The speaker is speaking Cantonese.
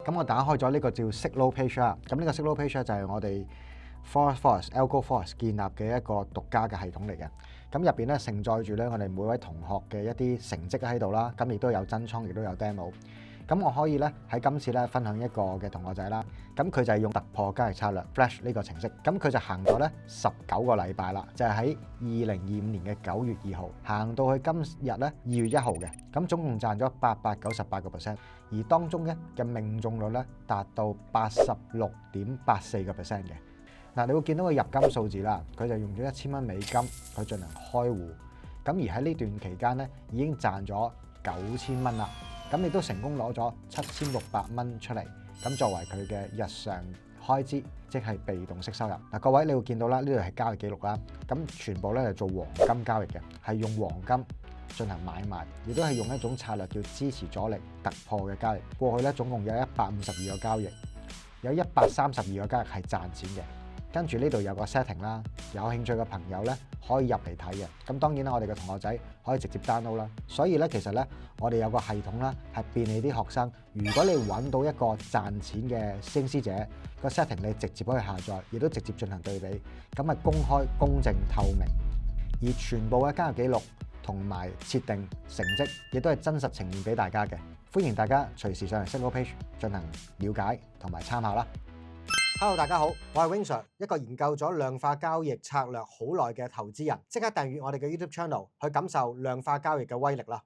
咁我打開咗呢個叫 Signal Page 啦。咁呢個 Signal Page 就係我哋 Algo Force 建立嘅一個獨家嘅系統嚟嘅。咁入邊咧承載住咧我哋每位同學嘅一啲成績喺度啦。咁亦都有真倉，亦都有 demo。咁我可以咧喺今次咧分享一個嘅同學仔啦。咁佢就係用突破交易策略 Flash 呢個程式。咁佢就行咗咧19個禮拜啦，就係喺2025年嘅9月2號行到去今日咧2月1號嘅。咁總共賺咗898%，而當中咧嘅命中率咧達到86.84%嘅。嗱，你會見到個入金數字啦，佢就用咗1000蚊美金去進行開戶。咁而喺呢段期間咧已經賺咗9000蚊啦。咁亦都成功攞咗7600蚊出嚟，咁作為佢嘅日常開支，即係被動式收入。嗱，各位你會見到啦，呢度係交易記錄啦，咁全部咧係做黃金交易嘅，係用黃金進行買賣，亦都係用一種策略叫支持阻力突破嘅交易。過去咧總共有152個交易，有132個交易係賺錢嘅。跟住呢度有個 setting 啦，有興趣嘅朋友咧可以入嚟睇嘅。咁當然啦，我哋嘅同學仔可以直接 download 啦。所以咧，其實咧，我哋有個系統啦，係便利啲學生。如果你揾到一個賺錢嘅師兄師姐個 setting，你直接可以下載，亦都直接進行對比，咁係公開、公正、透明。而全部嘅交易記錄同埋設定成績，亦都係真實呈現俾大家嘅。歡迎大家隨時上嚟 Signal Page 進行了解同埋參考啦。Hello， 大家好，我係 Wing Sir， 一個研究咗量化交易策略好耐嘅投資人。即刻訂閱我哋嘅 YouTube Channel 去感受量化交易嘅威力啦！